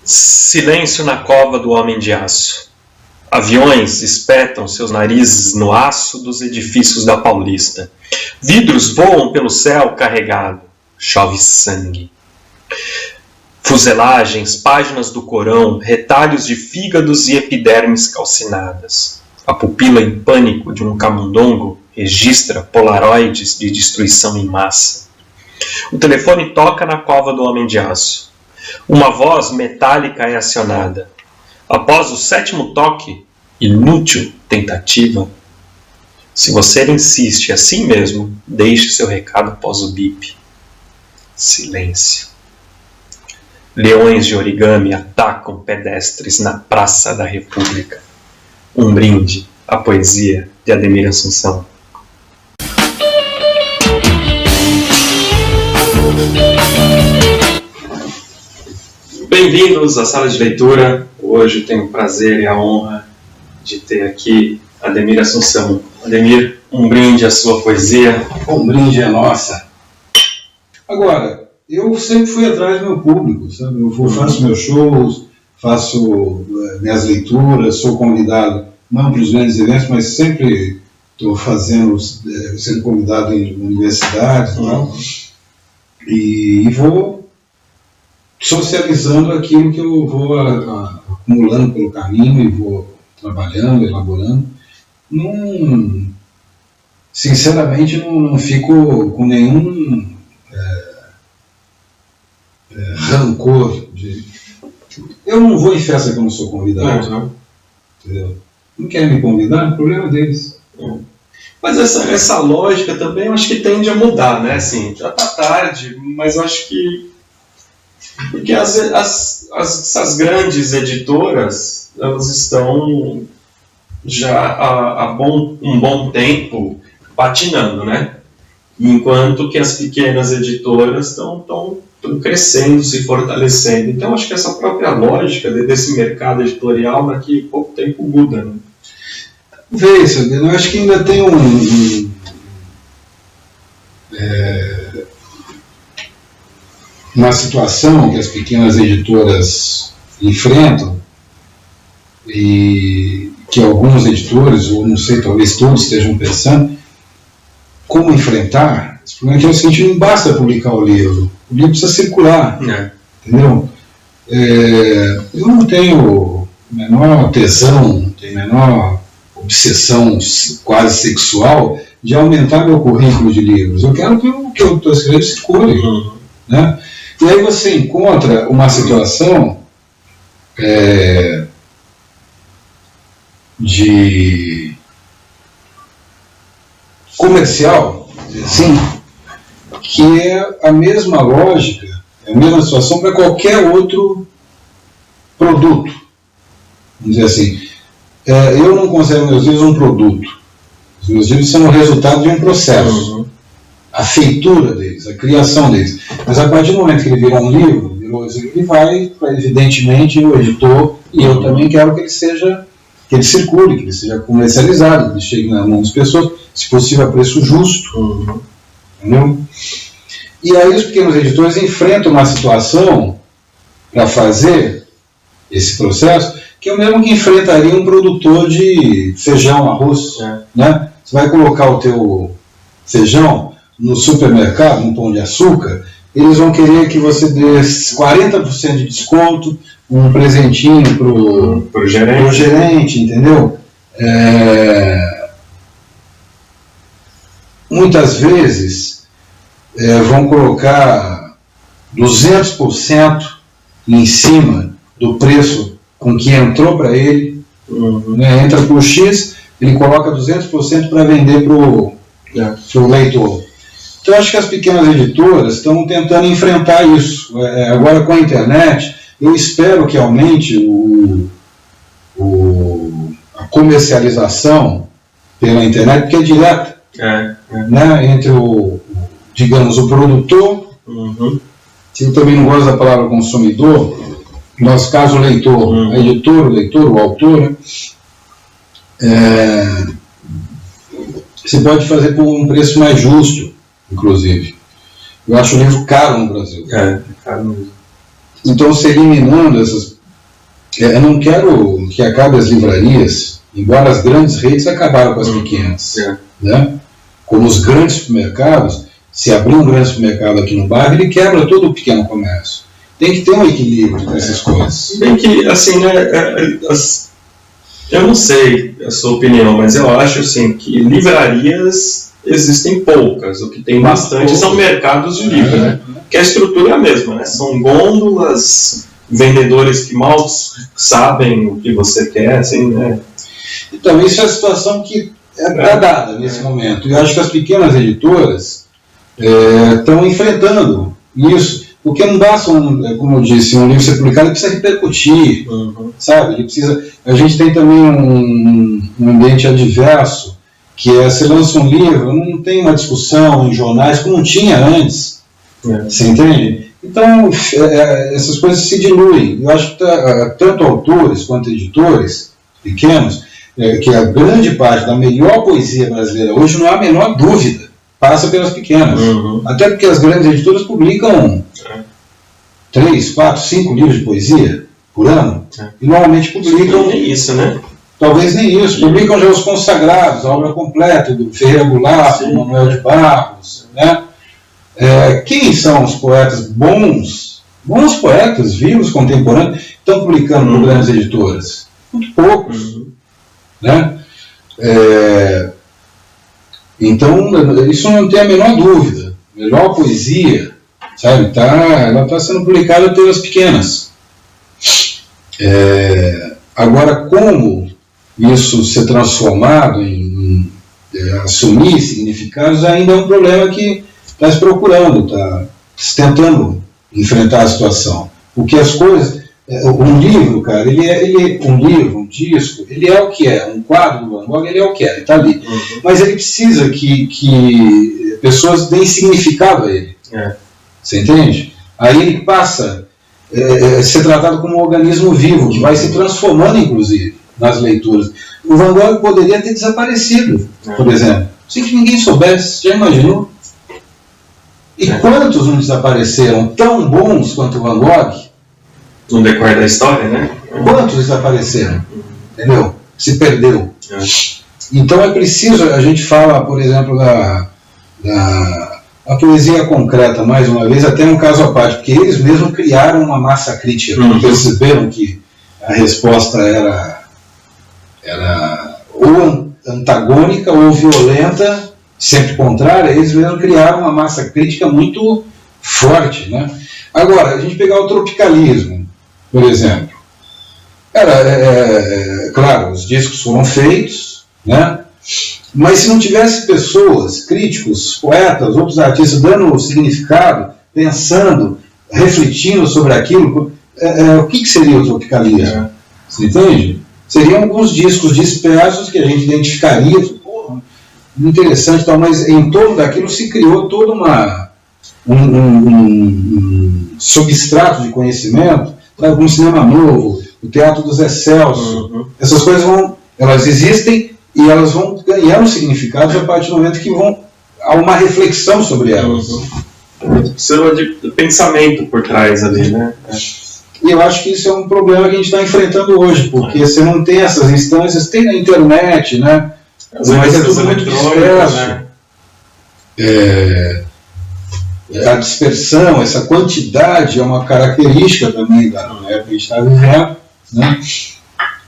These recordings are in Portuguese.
Silêncio na cova do homem de aço. Aviões espetam seus narizes no aço dos edifícios da Paulista. Vidros voam pelo céu carregado. Chove sangue. Fuselagens, páginas do Corão, retalhos de fígados e epidermes calcinadas. A pupila em pânico de um camundongo registra polaroides de destruição em massa. O telefone toca na cova do homem de aço. Uma voz metálica é acionada. Após o 7º toque, inútil tentativa. Se você insiste assim mesmo, deixe seu recado após o bip. Silêncio. Leões de origami atacam pedestres na Praça da República. Um brinde à poesia de Ademir Assunção. Bem-vindos à sala de leitura. Hoje tenho o prazer e a honra de ter aqui Ademir Assunção. Ademir, um brinde à sua poesia. Um brinde é nossa. Agora, eu sempre fui atrás do meu público, sabe? Eu faço meus shows, faço minhas leituras, sou convidado, não para os grandes eventos, mas sempre estou sendo convidado em universidades, e vou socializando aquilo que eu vou acumulando pelo caminho e vou trabalhando, elaborando. Sinceramente, não fico com nenhum rancor. Eu não vou em festa que eu não sou convidado. Entendeu? Não querem me convidar, é problema deles. Mas essa lógica também eu acho que tende a mudar, né? Assim, já está tarde, mas eu acho que porque essas grandes editoras, elas estão já há um bom tempo patinando, né? Enquanto que as pequenas editoras estão crescendo, se fortalecendo. Então, acho que essa própria lógica desse mercado editorial daqui a pouco tempo muda, né? Veja, eu acho que ainda tem uma situação que as pequenas editoras enfrentam e que alguns editores, ou não sei, talvez todos estejam pensando, como enfrentar. Esse problema é o seguinte: não basta publicar o livro precisa circular, entendeu? Eu não tenho menor tesão, não tenho menor obsessão quase sexual de aumentar meu currículo de livros. Eu quero que o que eu estou escrevendo circule, né? E aí você encontra uma situação de comercial, assim, que é a mesma lógica, é a mesma situação para qualquer outro produto. Vamos dizer assim, eu não considero meus livros um produto. Os meus livros são o resultado de um processo. A feitura deles, a criação deles. Mas a partir do momento que ele virou um livro, ele vai, evidentemente, o editor, e eu também quero que ele circule, que ele seja comercializado, que ele chegue na mão das pessoas, se possível a preço justo. Entendeu? E aí os pequenos editores enfrentam uma situação para fazer esse processo que é o mesmo que enfrentaria um produtor de feijão, arroz. Né? Você vai colocar o teu feijão no supermercado, no Pão de Açúcar, eles vão querer que você dê 40% de desconto, um presentinho pro gerente, entendeu? Muitas vezes vão colocar 200% em cima do preço com que entrou para ele, né? Entra por X, ele coloca 200% para vender pro leitor. Então, acho que as pequenas editoras estão tentando enfrentar isso. Agora, com a internet, eu espero que aumente a comercialização pela internet, porque é direta, né, entre digamos, o produtor, eu também não gosto da palavra consumidor, no nosso caso o leitor, a editora, o leitor, o autor, você pode fazer por um preço mais justo, inclusive. Eu acho o livro caro no Brasil. Caro mesmo. Então, se eliminando Eu não quero que acabe as livrarias, embora as grandes redes acabaram com as pequenas. Né? Como os grandes supermercados, se abrir um grande supermercado aqui no bairro, ele quebra todo o pequeno comércio. Tem que ter um equilíbrio dessas coisas. Bem que, assim, né, eu não sei a sua opinião, mas eu acho assim, que livrarias existem poucas. O que tem bastante são mercados de livro, né? Que a estrutura é a mesma, né? São gôndolas, vendedores que mal sabem o que você quer, assim, né? Então, isso é a situação que está dada nesse momento. E eu acho que as pequenas editoras estão enfrentando isso. Porque não basta, como eu disse, um livro ser publicado, ele precisa repercutir, sabe? Ele precisa. A gente tem também um ambiente adverso, que você lança um livro, não tem uma discussão em jornais como não tinha antes. Você entende? Então, essas coisas se diluem. Eu acho que tanto autores quanto editores pequenos, que a grande parte da melhor poesia brasileira hoje, não há a menor dúvida, passa pelas pequenas. Até porque as grandes editoras publicam 3, 4, 5 livros de poesia por ano. E normalmente publicam... Nem isso, né? Talvez nem isso. Publicam já os consagrados, a obra completa do Ferreira Goulart, do Manuel de Barros. Né? Quem são os poetas bons poetas, vivos, contemporâneos, estão publicando por grandes editoras? Muito poucos. Né? Então, isso não tem a menor dúvida. Melhor poesia, sabe, ela está sendo publicada pelas pequenas. Agora, como isso ser transformado em assumir significados, ainda é um problema que está se procurando, está tentando enfrentar a situação. Porque as coisas... Um livro, cara, um livro, um disco, ele é o que é. Um quadro do Van Gogh, ele é o que é, ele está ali. Mas ele precisa que pessoas deem significado a ele. Você entende? Aí ele passa a ser tratado como um organismo vivo, que vai se transformando, inclusive, nas leituras. O Van Gogh poderia ter desaparecido, por exemplo, sem que ninguém soubesse. Já imaginou? E quantos não desapareceram tão bons quanto o Van Gogh? No decorrer da história, né? Quantos desapareceram? Entendeu? Se perdeu. Então é preciso, a gente fala, por exemplo, da poesia concreta, mais uma vez, até um caso à parte, porque eles mesmos criaram uma massa crítica, perceberam que a resposta era ou antagônica ou violenta, sempre contrária. Eles mesmos criaram uma massa crítica muito forte, né? Agora, a gente pegar o tropicalismo, por exemplo. Claro, os discos foram feitos, né? Mas se não tivesse pessoas, críticos, poetas, outros artistas dando significado, pensando, refletindo sobre aquilo, o que seria o tropicalismo? Você entende? Seriam alguns discos dispersos que a gente identificaria, interessante, tal, mas em torno daquilo se criou todo um substrato de conhecimento, um cinema novo, o Teatro do Zé Celso. Essas coisas elas existem e elas vão ganhando significados a partir do momento que há uma reflexão sobre elas. Precisa de pensamento por trás ali, né? E eu acho que isso é um problema que a gente está enfrentando hoje, porque você não tem essas instâncias, tem na internet, né? Mas é tudo muito disperso. Né? A dispersão, essa quantidade é uma característica também da época que a gente está vivendo, né?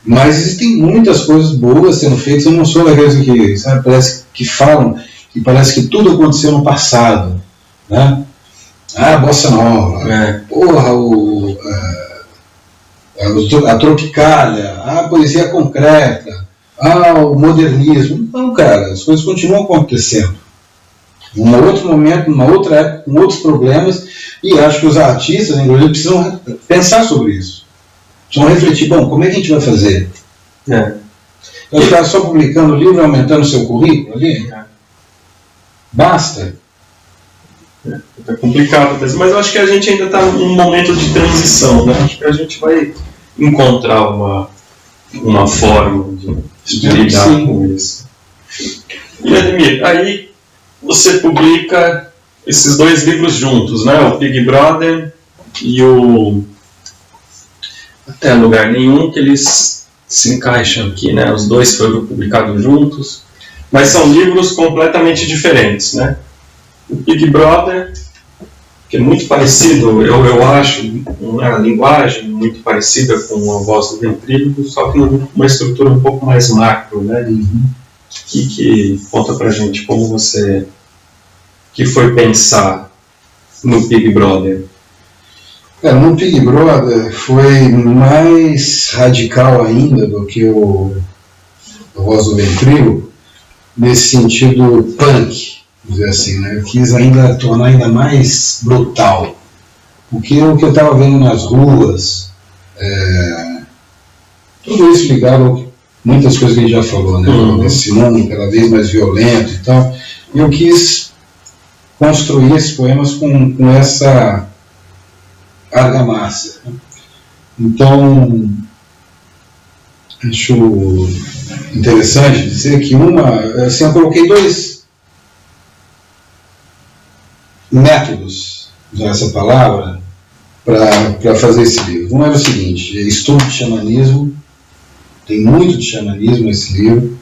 Mas existem muitas coisas boas sendo feitas. Eu não sou daqueles que parece que falam que parece que tudo aconteceu no passado, né? A bossa nova, porra, a tropicália, a poesia concreta, o modernismo. Não, cara, as coisas continuam acontecendo. Em um outro momento, numa outra época, com outros problemas, e acho que os artistas, inclusive, precisam pensar sobre isso. Precisam refletir, como é que a gente vai fazer? Vai ficar só publicando livro e aumentando o seu currículo ali? Basta? É complicado mesmo, mas eu acho que a gente ainda está num momento de transição, né? Acho que a gente vai encontrar uma forma de lidar com isso. E Ademir, aí você publica esses 2 livros juntos, né? O Big Brother e o até lugar nenhum, que eles se encaixam aqui, né? Os dois foram publicados juntos, mas são livros completamente diferentes, né? O Big Brother, que é muito parecido, eu acho, uma linguagem muito parecida com A Voz do Ventríloco, só que numa estrutura um pouco mais macro, né? Que conta pra gente como você que foi pensar no Big Brother? No Big Brother foi mais radical ainda do que o Voz do Ventríloco, nesse sentido punk, vamos dizer assim, né? Eu quis ainda tornar ainda mais brutal, porque o que eu estava vendo nas ruas, tudo isso ligado a muitas coisas que a gente já falou, né? Esse mundo cada vez mais violento e tal, e eu quis construir esses poemas com essa argamassa. Então, acho interessante dizer que eu coloquei 2 métodos, usar essa palavra, para fazer esse livro. Um era o seguinte: estudo de xamanismo, tem muito de xamanismo nesse livro,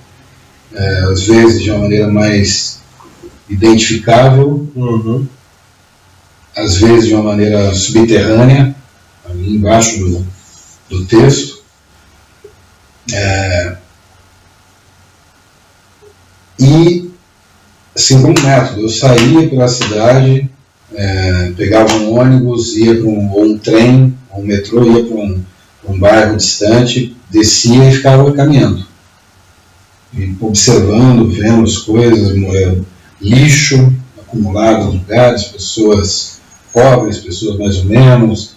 às vezes de uma maneira mais identificável, às vezes de uma maneira subterrânea, ali embaixo do texto. E, assim como método, eu saía pela cidade, pegava um ônibus, ia para um trem, ou um metrô, ia para um bairro distante, descia e ficava caminhando, e observando, vendo as coisas, lixo acumulado em lugares, pessoas pobres, pessoas mais ou menos,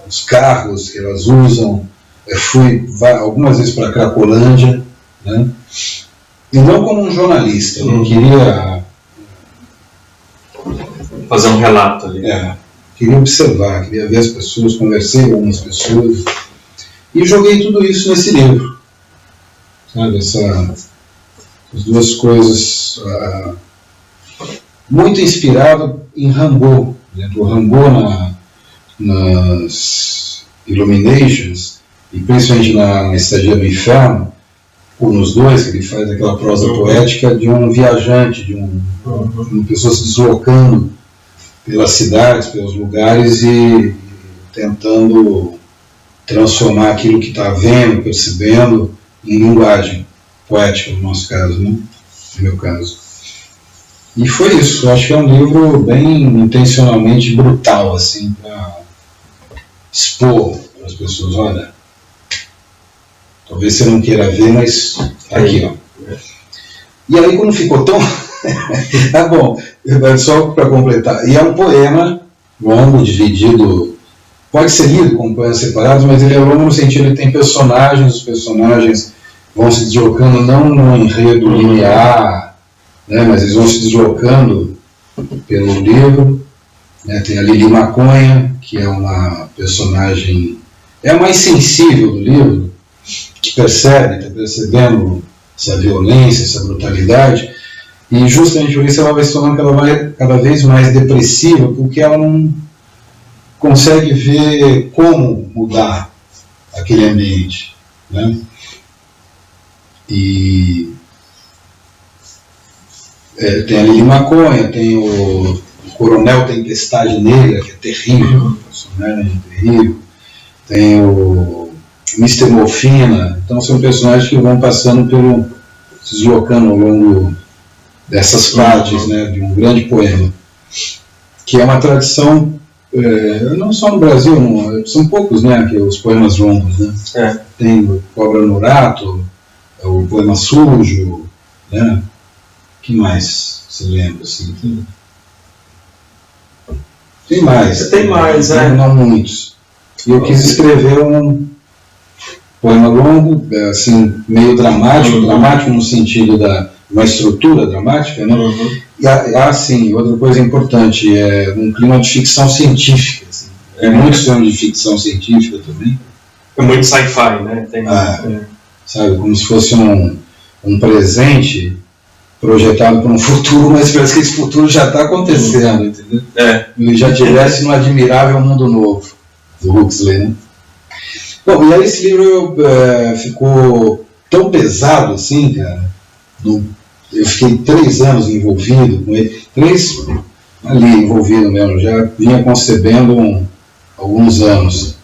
os carros que elas usam. Fui algumas vezes para a Cracolândia, né? E não como um jornalista, eu não queria fazer um relato ali. Queria observar, queria ver as pessoas, conversei com algumas pessoas e joguei tudo isso nesse livro, sabe? Essas 2 coisas, muito inspirado em Rimbaud. O Rimbaud nas Illuminations, e principalmente na Estadia do Inferno, ou nos 2, que ele faz aquela prosa poética de um viajante, de uma pessoa se deslocando pelas cidades, pelos lugares e tentando transformar aquilo que está vendo, percebendo, em linguagem poética, no nosso caso, né? No meu caso. E foi isso. Eu acho que é um livro bem intencionalmente brutal, assim, para expor para as pessoas. Olha, talvez você não queira ver, mas tá aqui, ó. E aí, como ficou tão... bom, só para completar. E é um poema longo, dividido... Pode ser lido como poemas separados, mas ele é longo no sentido que ele tem personagens, os personagens vão se deslocando não num enredo linear, né, mas eles vão se deslocando pelo livro. Né? Tem a Lili Maconha, que é uma personagem... É a mais sensível do livro, que percebe, está percebendo essa violência, essa brutalidade, e justamente por isso ela vai se tornando cada vez mais depressiva, porque ela não consegue ver como mudar aquele ambiente, né? E tem a Lili Maconha, tem o Coronel Tempestade Negra, que é terrível, personagem terrível, tem o Mr. Morfina. Então são personagens que vão passando se deslocando ao longo dessas partes, né, de um grande poema, que é uma tradição, não só no Brasil, são poucos, né, que os poemas longos, né? Tem o Cobra no Rato, o poema sujo, né? Que mais você lembra, assim? Tem mais. Tem mais, não muitos. E eu quis escrever um poema longo, assim, meio dramático, dramático no sentido da uma estrutura dramática, né? E sim, outra coisa importante, um clima de ficção científica. Assim. Muito filme de ficção científica também. É muito sci-fi, né? Sabe, como se fosse um presente projetado para um futuro, mas parece que esse futuro já está acontecendo, entendeu? Ele já estivesse no Admirável Mundo Novo, do Huxley, né? Bom, e aí esse livro ficou tão pesado assim, cara. Eu fiquei 3 anos envolvido com ele. 3 ali envolvido mesmo, já vinha concebendo alguns anos.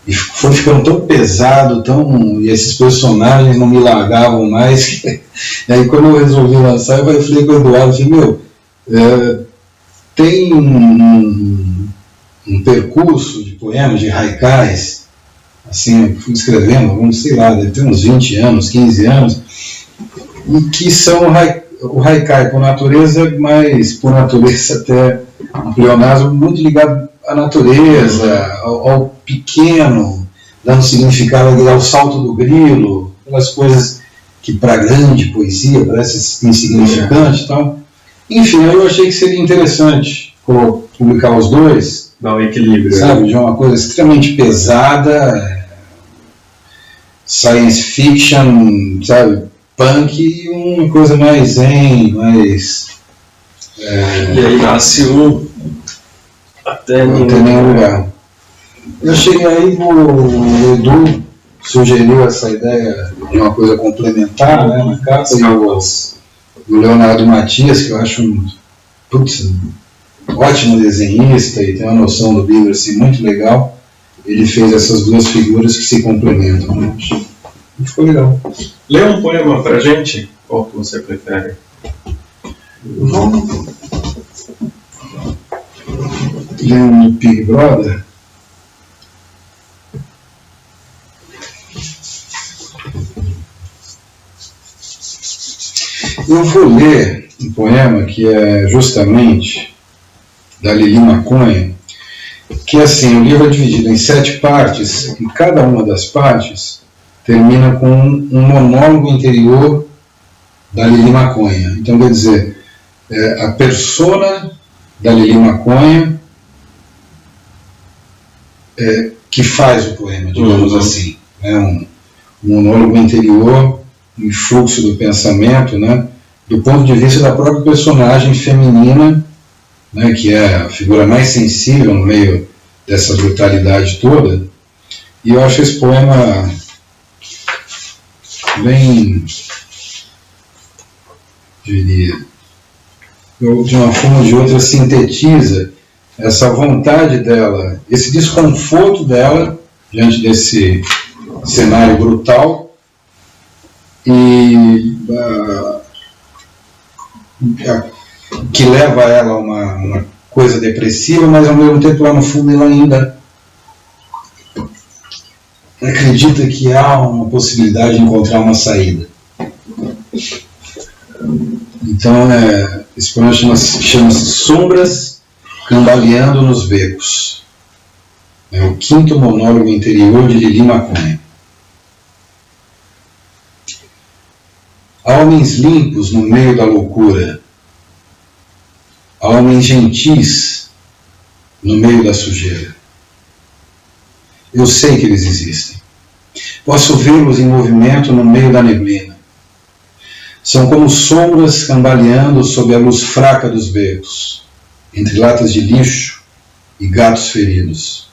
E foi ficando tão pesado, e esses personagens não me largavam mais. E aí quando eu resolvi lançar, eu falei com o Eduardo, falei, tem um percurso de poemas, de haikais, assim, eu fui escrevendo, sei lá, deve ter uns 20 anos, 15 anos, e que são o haikai por natureza, mas por natureza até um pleonasmo muito ligado à natureza, ao pequeno, dando significado ao salto do grilo, aquelas coisas que para a grande poesia parece insignificante e tal. Enfim, eu achei que seria interessante publicar os dois. Dá um equilíbrio. Sabe, de uma coisa extremamente pesada, science fiction, sabe, punk, e uma coisa mais zen, mais... E aí nasce o Até Nenhum Lugar. Eu cheguei aí, o Edu sugeriu essa ideia de uma coisa complementar, né, na capa, e o Leonardo Matias, que eu acho um ótimo desenhista e tem uma noção do livro assim, muito legal. Ele fez essas duas figuras que se complementam. Né? Ficou legal. Lê um poema pra gente? Qual que você prefere? Vamos ler um Big Brother? Eu vou ler um poema que é justamente da Lili Maconha, que assim, o livro é dividido em 7 partes, e cada uma das partes termina com um monólogo interior da Lili Maconha. Então, quer dizer, a persona da Lili Maconha que faz o poema, digamos assim. É um monólogo interior, um fluxo do pensamento, né, do ponto de vista da própria personagem feminina, né, que é a figura mais sensível no meio dessa brutalidade toda. E eu acho esse poema bem, diria, de uma forma ou de outra sintetiza essa vontade dela, esse desconforto dela diante desse cenário brutal e que leva ela a uma coisa depressiva, mas ao mesmo tempo lá no fundo ela ainda acredita que há uma possibilidade de encontrar uma saída. Então, esse poema chama-se Sombras Cambaleando nos Becos. É o 5º monólogo interior de Lili Maconha. Há homens limpos no meio da loucura. Há homens gentis no meio da sujeira. Eu sei que eles existem. Posso vê-los em movimento no meio da neblina. São como sombras cambaleando sob a luz fraca dos becos, entre latas de lixo e gatos feridos.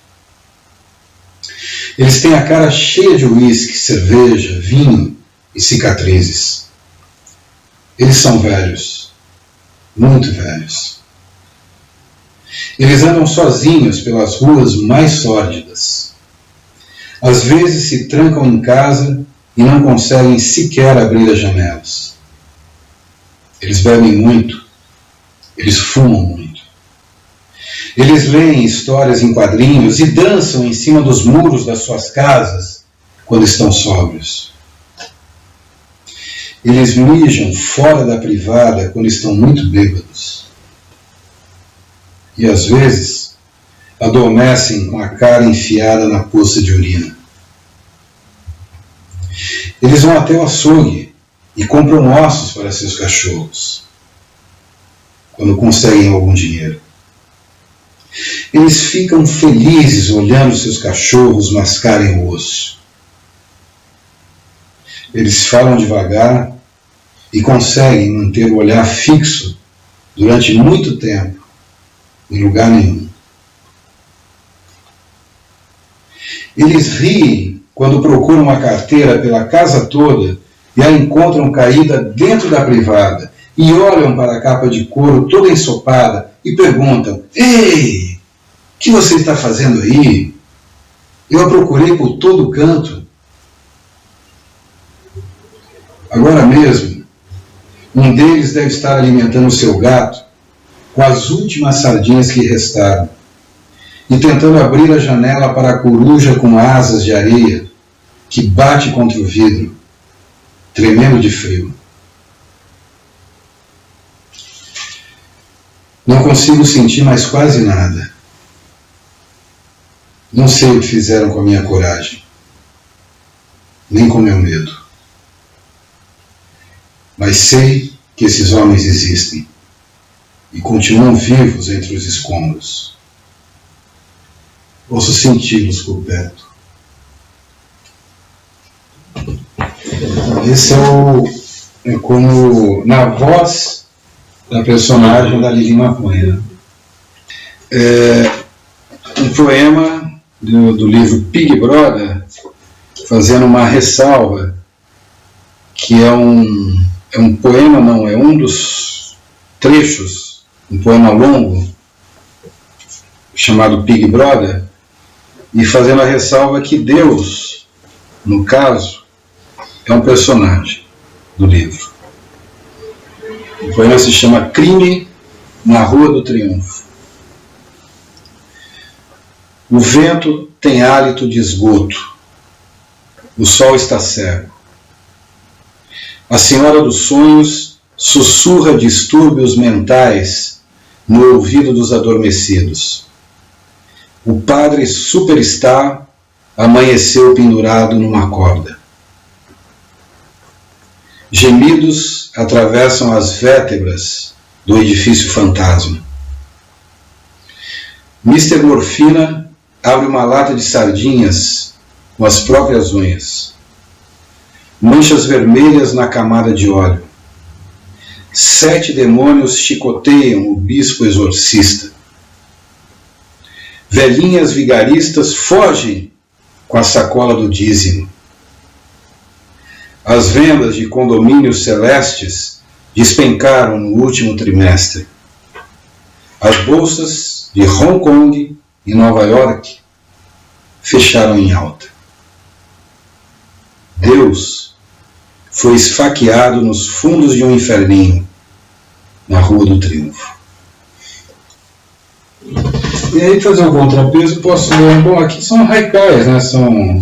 Eles têm a cara cheia de uísque, cerveja, vinho e cicatrizes. Eles são velhos, muito velhos. Eles andam sozinhos pelas ruas mais sórdidas. Às vezes se trancam em casa e não conseguem sequer abrir as janelas. Eles bebem muito, eles fumam muito. Eles leem histórias em quadrinhos e dançam em cima dos muros das suas casas quando estão sóbrios. Eles mijam fora da privada quando estão muito bêbados. E às vezes adormecem com a cara enfiada na poça de urina. Eles vão até o açougue e compram ossos para seus cachorros, quando conseguem algum dinheiro. Eles ficam felizes olhando seus cachorros mascarem o osso. Eles falam devagar e conseguem manter o olhar fixo durante muito tempo, em lugar nenhum. Eles riem quando procuram a carteira pela casa toda e a encontram caída dentro da privada e olham para a capa de couro toda ensopada e perguntam: Ei, o que você está fazendo aí? Eu a procurei por todo canto. Agora mesmo, um deles deve estar alimentando seu gato com as últimas sardinhas que restaram e tentando abrir a janela para a coruja com asas de areia que bate contra o vidro, tremendo de frio. Não consigo sentir mais quase nada. Não sei o que fizeram com a minha coragem, nem com meu medo. Mas sei que esses homens existem e continuam vivos entre os escombros. Posso senti-los por perto. Esse é como na voz da personagem da Lili Maconha. Um poema do livro Pig Brother, fazendo uma ressalva, que é um poema, não, é um dos trechos, um poema longo, chamado Pig Brother, e fazendo a ressalva que Deus, no caso, é um personagem do livro. O poema se chama Crime na Rua do Triunfo. O vento tem hálito de esgoto. O sol está cego. A senhora dos sonhos sussurra distúrbios mentais no ouvido dos adormecidos. O padre superstar amanheceu pendurado numa corda. Gemidos atravessam as vértebras do edifício fantasma. Mr. Morfina abre uma lata de sardinhas com as próprias unhas. Manchas vermelhas na camada de óleo. 7 demônios chicoteiam o bispo exorcista. Velhinhas vigaristas fogem com a sacola do dízimo. As vendas de condomínios celestes despencaram no último trimestre. As bolsas de Hong Kong e Nova York fecharam em alta. Deus foi esfaqueado nos fundos de um inferninho na Rua do Triunfo. E aí, fazer um contrapeso, posso ler. Bom, aqui são haikais, né? São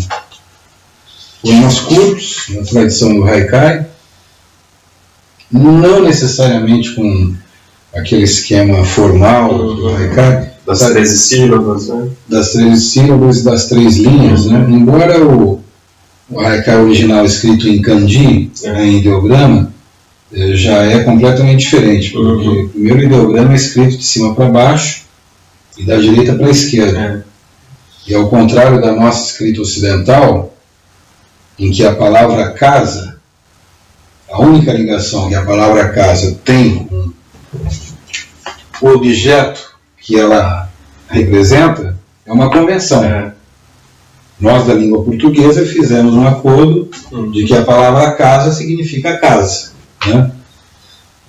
poemas curtos, na tradição do haikai, não necessariamente com aquele esquema formal do haikai. Das 13 sílabas, né? Das 13 sílabas e das 3 linhas, né? Embora o haikai original escrito em kanji, em ideograma, já é completamente diferente, porque o primeiro ideograma é escrito de cima para baixo e da direita para a esquerda. E ao contrário da nossa escrita ocidental, em que a palavra casa, a única ligação que a palavra casa tem com o objeto que ela representa é uma convenção. Nós, da língua portuguesa, fizemos um acordo de que a palavra casa significa casa, né?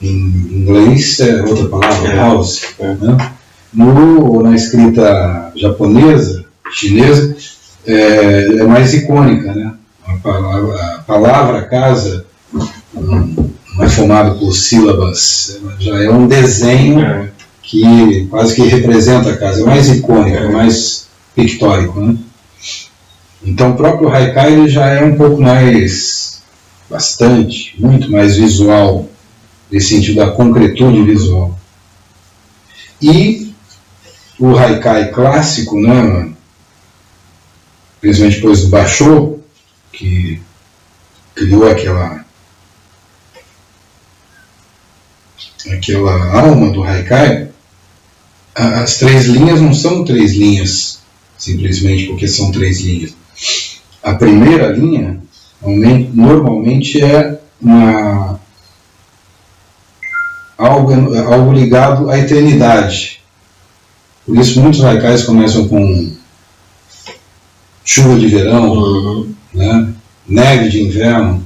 Em inglês é outra palavra, house. Né? Na escrita japonesa, chinesa, é mais icônica, né? A palavra casa não é formada por sílabas, já é um desenho que quase que representa a casa, é mais icônico, é mais pictórico, né? Então o próprio haikai ele já é um pouco mais, muito mais visual, nesse sentido da concretude visual. E o haikai clássico, né, principalmente depois do Basho, que criou aquela alma do haikai, as 3 linhas não são 3 linhas simplesmente porque são 3 linhas. A primeira linha normalmente é algo ligado à eternidade. Por isso muitos haikais começam com chuva de verão, né? Neve de inverno,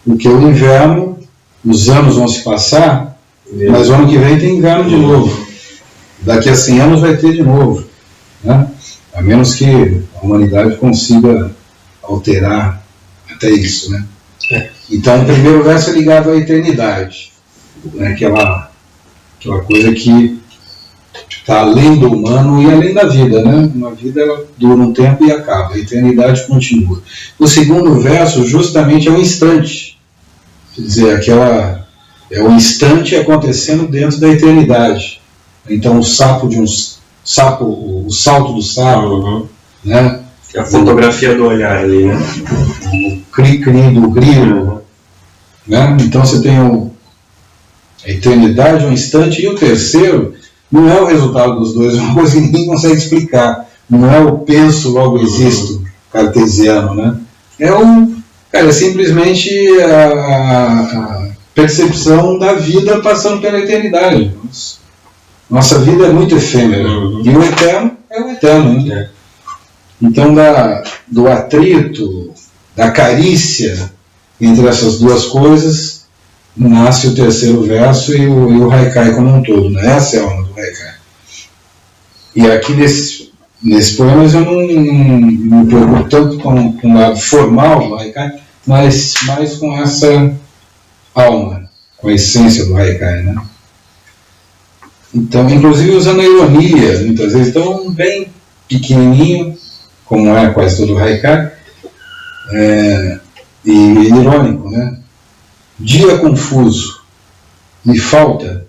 porque o inverno, os anos vão se passar, mas o ano que vem tem inverno de novo, daqui a 100 anos vai ter de novo, né? A menos que a humanidade consiga alterar até isso, né? Então o primeiro verso é ligado à eternidade, né? Aquela coisa que está além do humano e além da vida, né? Uma vida ela dura um tempo e acaba, a eternidade continua. O segundo verso justamente é um instante, quer dizer, é um instante acontecendo dentro da eternidade. Então o salto do sapo, né? É a fotografia do olhar ali, né? O cri-cri do grilo, né? Então você tem a eternidade, um instante, e o terceiro não é o resultado dos dois, é uma coisa que ninguém consegue explicar. Não é o penso, logo existo, cartesiano, né? É simplesmente a percepção da vida passando pela eternidade. Nossa vida é muito efêmera. E o eterno é o eterno, né? Então, do atrito, da carícia entre essas duas coisas, nasce o terceiro verso e o Haikai como um todo, né? Essa é a alma do Haikai. E aqui nesse poema eu não me preocupo tanto com o lado formal do Haikai, mas mais com essa alma, com a essência do Haikai, né? Então, inclusive usando a ironia, muitas vezes, então bem pequenininho, como é quase todo o Haikai, e irônico, né? Dia confuso, me falta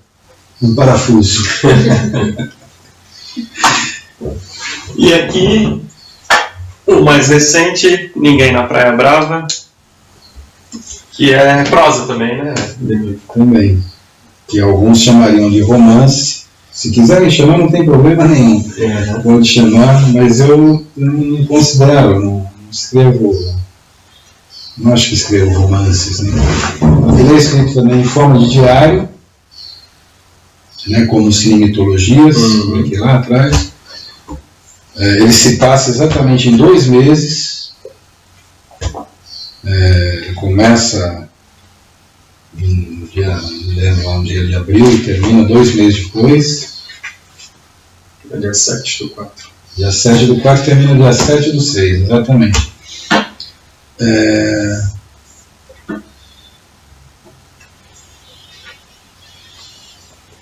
um parafuso. E aqui, o mais recente, Ninguém na Praia Brava, que é prosa também, né? Também. Que alguns chamariam de romance. Se quiserem chamar, não tem problema nenhum. Pode chamar, mas eu não considero, não escrevo. Não acho que escrevo romances, né? Ele é escrito também em forma de diário, né, como cinemitologias, aqui lá atrás. Ele se passa exatamente em 2 meses. Ele começa no dia de abril e termina 2 meses depois. Dia 7/4. Dia 7/4 termina dia 7/6, exatamente.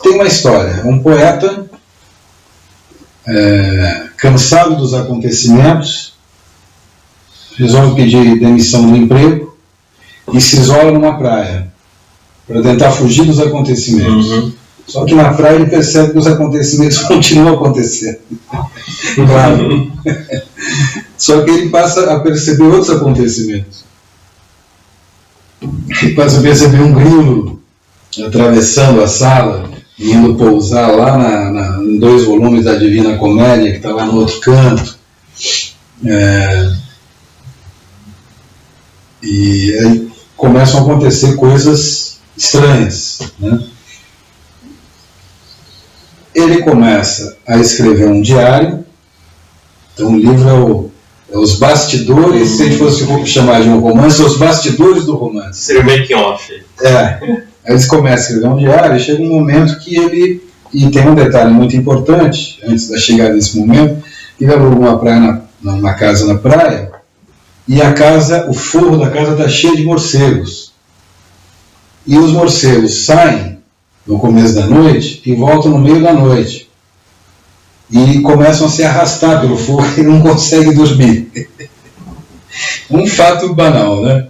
Tem uma história, um poeta cansado dos acontecimentos resolve pedir demissão do emprego e se isola numa praia para tentar fugir dos acontecimentos. Só que na praia ele percebe que os acontecimentos continuam acontecendo. Claro. Só que ele passa a perceber outros acontecimentos. Ele passa a perceber um grilo atravessando a sala e indo pousar lá em 2 volumes da Divina Comédia, que está lá no outro canto. E aí começam a acontecer coisas estranhas, né? Ele começa a escrever um diário. Então o livro é os bastidores, se a gente fosse chamar de um romance, os bastidores do romance. Seria o making-off. Aí eles começam a escrever um diário e chega um momento que ele... E tem um detalhe muito importante, antes da chegada desse momento, ele alugou uma casa na praia, e o forro da casa está cheio de morcegos. E os morcegos saem no começo da noite e voltam no meio da noite. E começam a se arrastar pelo forro e não conseguem dormir. Um fato banal, né?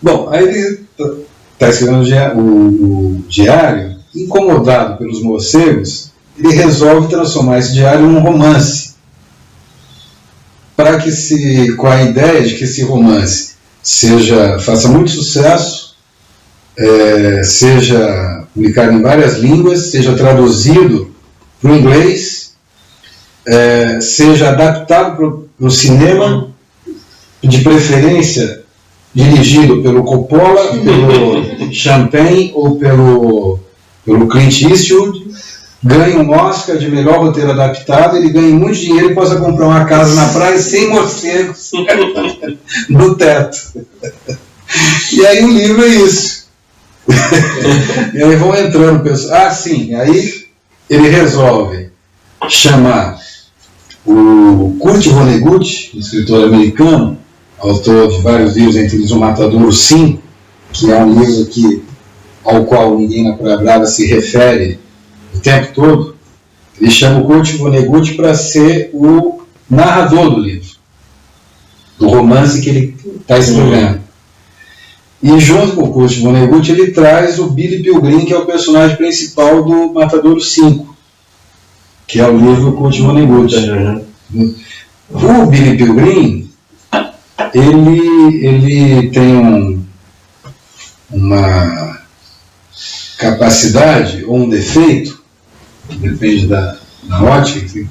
Bom, aí ele está escrevendo o diário, incomodado pelos morcegos, ele resolve transformar esse diário num romance. Com a ideia de que esse romance faça muito sucesso, seja publicado em várias línguas, seja traduzido para o inglês, seja adaptado para o cinema, de preferência dirigido pelo Coppola, pelo Champagne ou pelo Clint Eastwood, ganha um Oscar de melhor roteiro adaptado, ele ganha muito dinheiro e possa comprar uma casa na praia sem morcegos no teto. E aí o livro é isso. E aí vão entrando pessoas. Sim, aí ele resolve chamar o Kurt Vonnegut, escritor americano, autor de vários livros, entre eles O Matadouro 5, que é um livro ao qual ninguém na Praia Brava se refere o tempo todo. Ele chama o Kurt Vonnegut para ser o narrador do livro, do romance que ele está escrevendo. E junto com o Kurt Vonnegut ele traz o Billy Pilgrim, que é o personagem principal do Matadouro 5, que é o livro do Kurt Vonnegut. O Billy Pilgrim, ele tem uma capacidade ou um defeito, depende da ótica que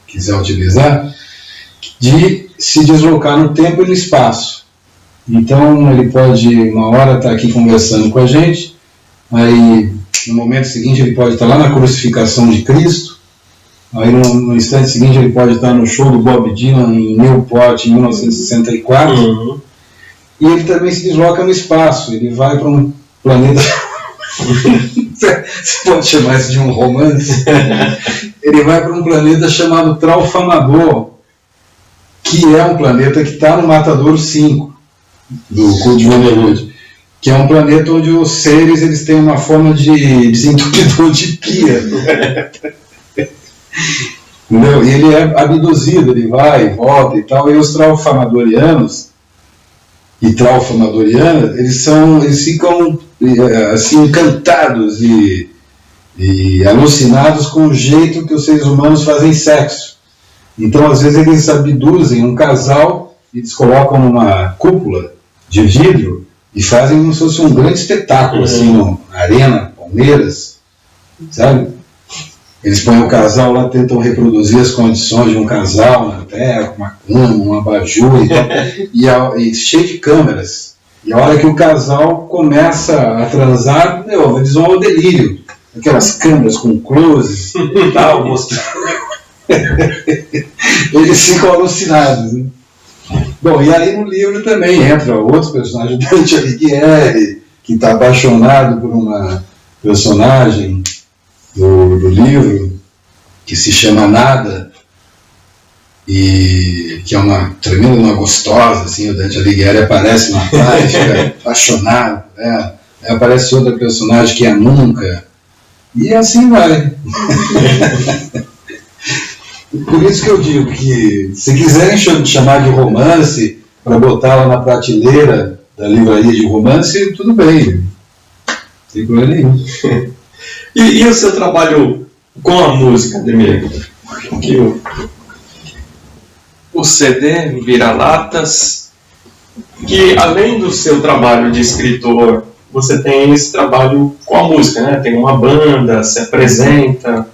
quiser utilizar, de se deslocar no tempo e no espaço. Então ele pode uma hora estar aqui conversando com a gente, aí no momento seguinte ele pode estar lá na crucificação de Cristo, aí no instante seguinte ele pode estar no show do Bob Dylan em Newport em 1964, e ele também se desloca no espaço, ele vai para um planeta, você pode chamar isso de um romance, ele vai para um planeta chamado Tralfamador, que é um planeta que está no Matadouro 5, do Kurt Vonnegut, que é um planeta onde os seres eles têm uma forma de desentupidor de pia. Entendeu? E ele é abduzido, ele vai e volta e tal, e os tralfamadorianos e tralfamadorianas, eles ficam assim, encantados e alucinados com o jeito que os seres humanos fazem sexo. Então, às vezes, eles abduzem um casal e eles colocam numa cúpula de vidro e fazem como se fosse um grande espetáculo, assim, na arena, Palmeiras, sabe? Eles põem o casal lá, tentam reproduzir as condições de um casal na Terra, com uma cama, um abajur e tal, e cheio de câmeras. E a hora que o casal começa a transar, eles vão ao delírio. Aquelas câmeras com close e tal, mostrando. Eles ficam alucinados, né? Bom, e aí no livro também entra outro personagem, o Dante Alighieri, que está apaixonado por uma personagem do livro, que se chama Nada, e que é uma tremenda, uma gostosa, assim, o Dante Alighieri aparece na praia, fica apaixonado por ela, aí aparece outra personagem que é a Nunca, e assim vai. Por isso que eu digo que, se quiserem chamar de romance, para botar lá na prateleira da livraria de romance, tudo bem, não tem problema nenhum. E o seu trabalho com a música, Ademir? O CD, Vira-Latas, que além do seu trabalho de escritor, você tem esse trabalho com a música, né? Tem uma banda, se apresenta.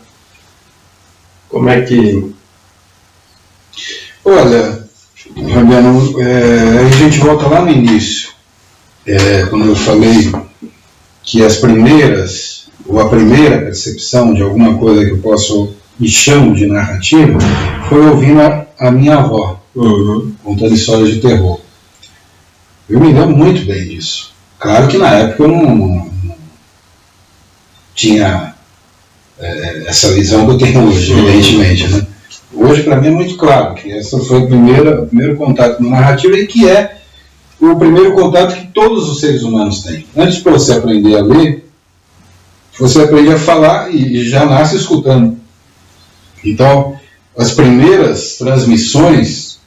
Como é que... Olha, Fabiano, a gente volta lá no início, quando eu falei que a primeira percepção de alguma coisa que eu posso e chamo de narrativa foi ouvindo a minha avó contando histórias de terror. Eu me lembro muito bem disso. Claro que na época eu não tinha essa visão que eu tenho hoje, evidentemente, né? Hoje, para mim, é muito claro que essa foi o primeiro contato com narrativa e que é o primeiro contato que todos os seres humanos têm. Antes de você aprender a ler, você aprende a falar e já nasce escutando. Então, as primeiras transmissões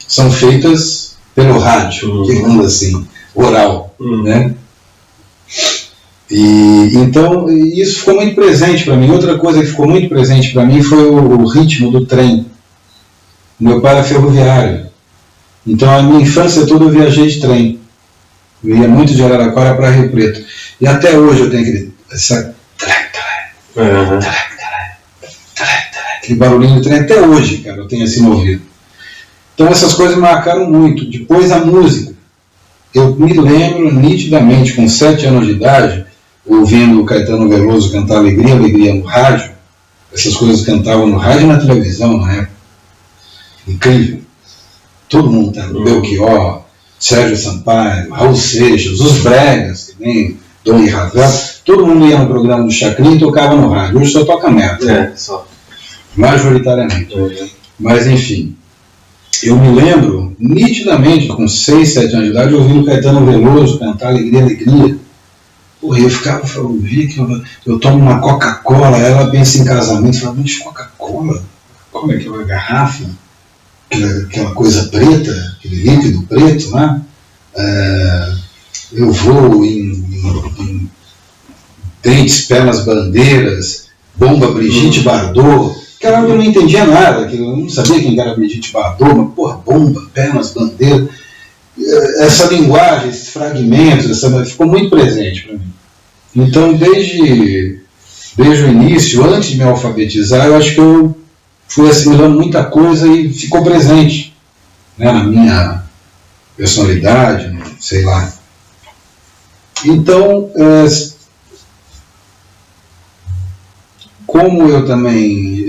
são feitas pelo rádio, digamos assim, oral, né? E então isso ficou muito presente para mim. Outra coisa que ficou muito presente para mim foi o ritmo do trem. Meu pai era ferroviário, então a minha infância toda eu viajei de trem. Eu ia muito de Araraquara para Rio Preto, e até hoje eu tenho aquele barulhinho do trem, até hoje, cara, eu tenho assim no ouvido. Então essas coisas marcaram muito. Depois a música, eu me lembro nitidamente, com 7 anos de idade, ouvindo o Caetano Veloso cantar Alegria, Alegria no rádio. Essas coisas cantavam no rádio e na televisão na época. Incrível. Todo mundo tá no Belchior, Sérgio Sampaio, Raul Seixas, os bregas, também, Dom e Ravel. Todo mundo ia no programa do Chacrinha e tocava no rádio. Hoje só toca merda. Só. Majoritariamente. Mas, enfim, eu me lembro nitidamente, com 6, 7 anos de idade, ouvindo Caetano Veloso cantar Alegria, Alegria. Porra, eu via que eu tomo uma Coca-Cola, ela pensa em casamento, eu falo, mas Coca-Cola? Como é aquela garrafa? Aquela coisa preta, aquele líquido preto, né? Eu vou em Dentes, Pernas, Bandeiras, Bomba, Brigitte Bardot. Cara, eu não entendia nada, eu não sabia quem era Brigitte Bardot, mas porra, Bomba, Pernas, Bandeiras. Essa linguagem, esses fragmentos, ficou muito presente para mim. Então, desde o início, antes de me alfabetizar, eu acho que eu fui assimilando muita coisa e ficou presente, né, na minha personalidade, sei lá. Então, como eu também,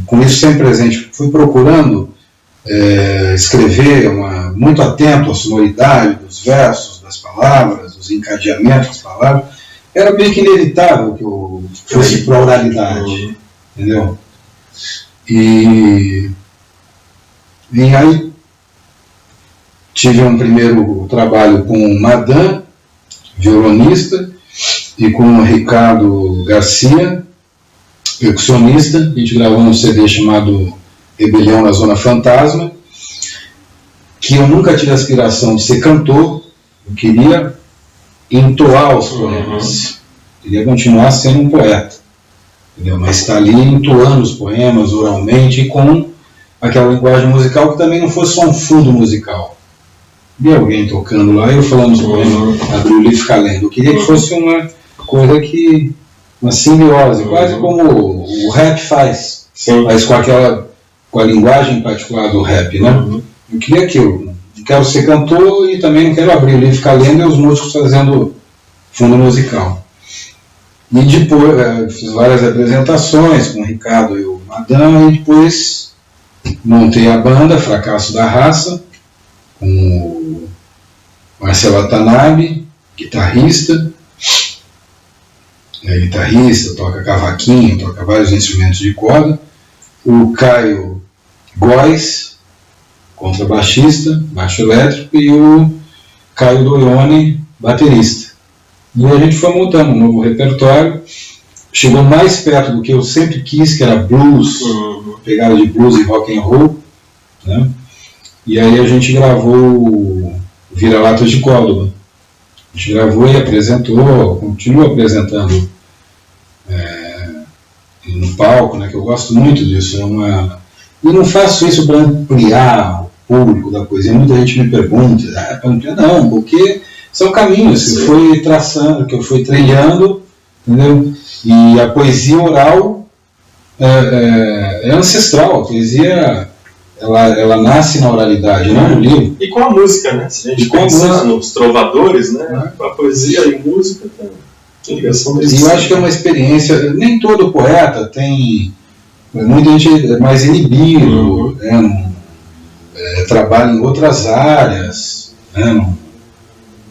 com isso sempre presente, fui procurando escrever muito atento à sonoridade dos versos, das palavras, dos encadeamentos das palavras, era meio que inevitável que eu fosse para a oralidade, entendeu? E aí tive um primeiro trabalho com o Madan, violonista, e com o Ricardo Garcia, percussionista. A gente gravou um CD chamado Rebelião na Zona Fantasma, que eu nunca tive a aspiração de ser cantor, eu queria entoar os poemas, queria continuar sendo um poeta, entendeu? Mas está ali entoando os poemas oralmente e com aquela linguagem musical que também não fosse só um fundo musical. Vi alguém tocando lá e eu falando os poemas, abrir o livro e ficar lendo. Eu queria que fosse uma coisa uma simbiose, quase como o rap faz, mas com a linguagem particular do rap, né? Eu queria aquilo. Não quero ser cantor e também não quero abrir o livro e ficar lendo e os músicos fazendo fundo musical. E depois fiz várias apresentações com o Ricardo e o Madan, e depois montei a banda Fracasso da Raça, com o Marcelo Watanabe, guitarrista, toca cavaquinho, toca vários instrumentos de corda, o Caio Góes, contrabaixista, baixo elétrico, e o Caio Doione, baterista. E a gente foi montando um novo repertório, chegou mais perto do que eu sempre quis, que era blues, pegada de blues e rock and roll, né? E aí a gente gravou o Vira-Latas de Córdoba. A gente gravou e apresentou, continua apresentando no palco, né, que eu gosto muito disso. E não faço isso para ampliar o público da poesia. Muita gente me pergunta, para ampliar? Não, porque são caminhos que eu fui traçando, que eu fui trilhando, entendeu? E a poesia oral é ancestral. A poesia ela nasce na oralidade, não no livro. E com a música, né? Se a gente pensar nos trovadores, né? A poesia e música tem ligação desse. E eu acho que é uma experiência. Nem todo poeta tem. Muita gente é mais inibido, né? Trabalha em outras áreas, né?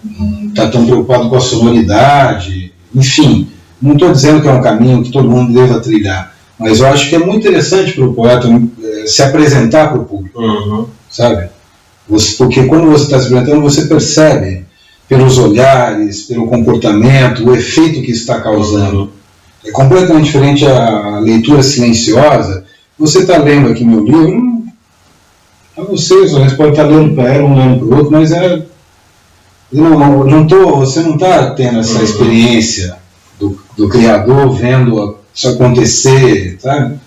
Não está tão preocupado com a sonoridade. Enfim, não estou dizendo que é um caminho que todo mundo deva trilhar, mas eu acho que é muito interessante para o poeta se apresentar para o público, sabe? Porque quando você está se apresentando, você percebe pelos olhares, pelo comportamento, o efeito que está causando. É completamente diferente a leitura silenciosa. Você está lendo aqui meu livro, vocês podem estar lendo para um lendo para o outro, mas você não está tendo essa experiência do criador vendo isso acontecer, sabe?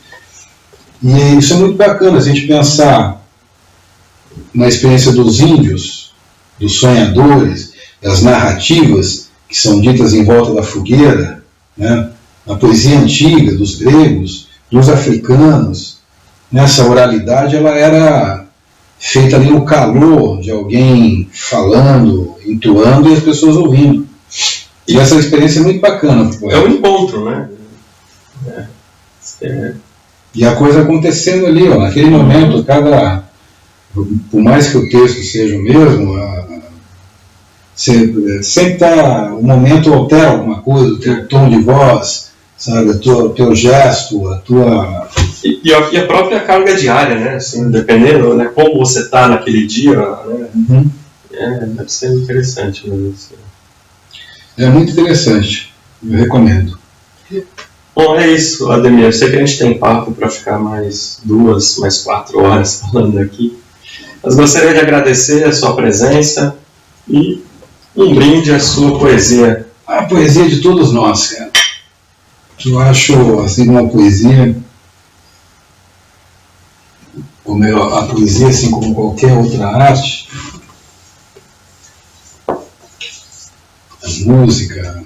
E isso é muito bacana, a gente pensar na experiência dos índios, dos sonhadores, das narrativas que são ditas em volta da fogueira, né? Na poesia antiga, dos gregos, dos africanos. Nessa oralidade ela era feita ali no calor de alguém falando, entoando e as pessoas ouvindo. E essa experiência é muito bacana. É um encontro, né? E a coisa acontecendo ali, ó, naquele momento, por mais que o texto seja o mesmo, sempre está, o momento altera alguma coisa, o teu tom de voz, sabe, o teu gesto, a tua... E a própria carga diária, né? Assim, dependendo, né, como você está naquele dia, né? Deve ser interessante mesmo. Assim. É muito interessante, eu recomendo. Bom, é isso, Ademir. Eu sei que a gente tem papo para ficar mais 2, mais 4 horas falando aqui. Mas gostaria de agradecer a sua presença e um brinde à sua poesia. A poesia de todos nós, cara. Eu acho, assim, uma poesia, a poesia, assim como qualquer outra arte, a música,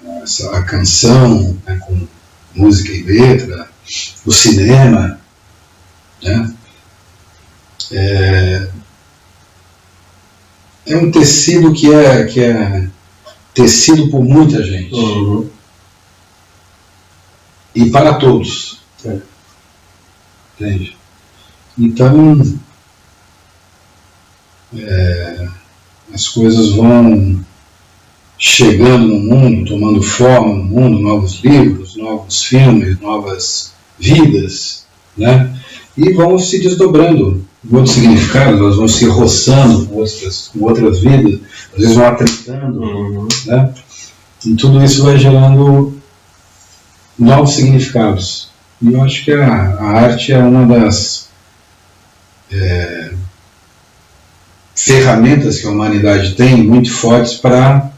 a canção, né, com música e letra, o cinema, né, é um tecido que é tecido por muita gente. Uhum. E para todos. Entende? Então, as coisas vão chegando no mundo, tomando forma no mundo, novos livros, novos filmes, novas vidas, né? E vão se desdobrando em outros significados, elas vão se roçando com outras vidas, às vezes vão atritando, né? E tudo isso vai gerando novos significados. E eu acho que a arte é uma das ferramentas que a humanidade tem muito fortes para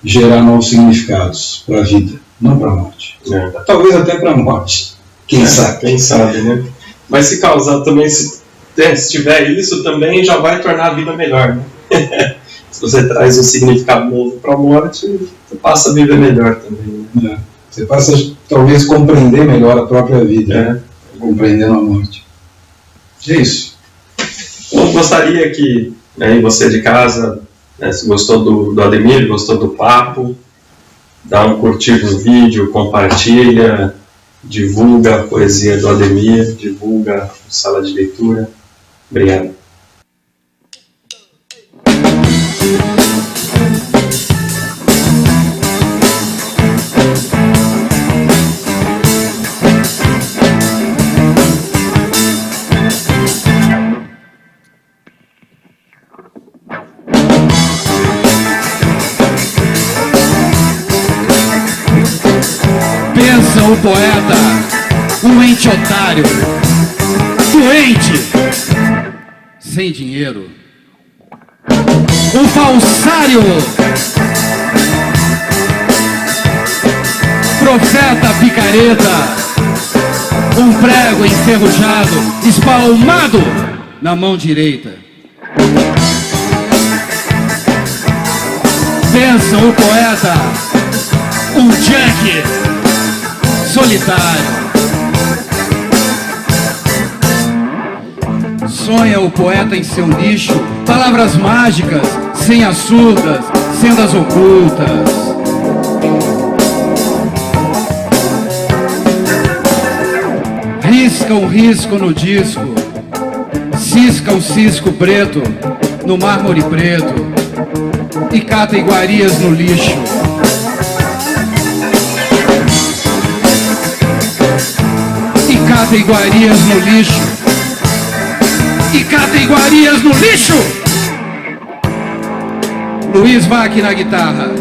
gerar novos significados para a vida, não para a morte. Talvez até para a morte. Quem sabe? Quem sabe, né? Mas se causar também, se tiver isso, também já vai tornar a vida melhor, né? Se você traz um significado novo para a morte, você passa a viver melhor também, né? Você passa a, talvez, compreender melhor a própria vida, compreendendo a morte. É isso. Eu gostaria que você de casa, né, se gostou do Ademir, gostou do papo, dá um curtir no vídeo, compartilha, divulga a poesia do Ademir, divulga a sala de leitura. Obrigado. O poeta, um ente otário, doente, sem dinheiro, um falsário, profeta picareta, um prego enferrujado, espalmado na mão direita. Pensa o poeta, um junkie solitário. Sonha o poeta em seu nicho, palavras mágicas, senhas surdas, sendas ocultas. Risca um risco no disco, cisca um cisco preto no mármore preto e cata iguarias no lixo. Cata iguarias no lixo. E cata iguarias no lixo. Luiz Vac na guitarra.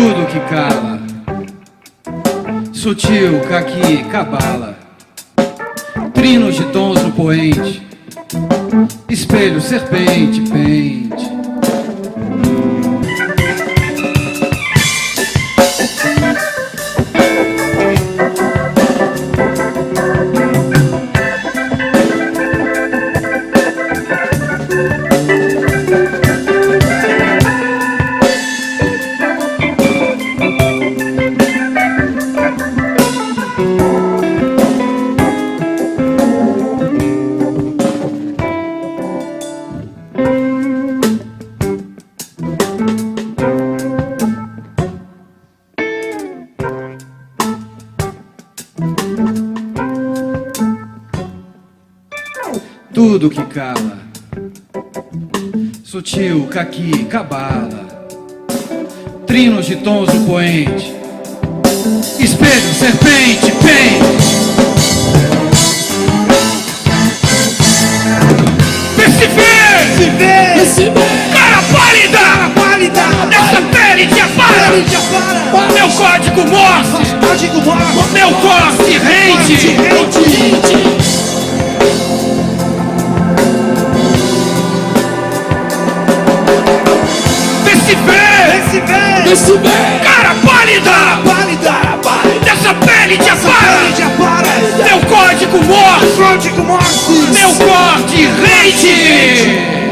Tudo que cala, sutil, caqui, cabala, trinos de tons no poente, espelho, serpente, pente. Tudo que cala, sutil, caqui, cabala, trinos de tons no poente, espelho, serpente, pente. Perceber, cara pálida, nessa pele de afara, meu código Morse, meu corte rende. Perceber, cara pálida, dessa pele de afara, meu código Morse, meu corte rende.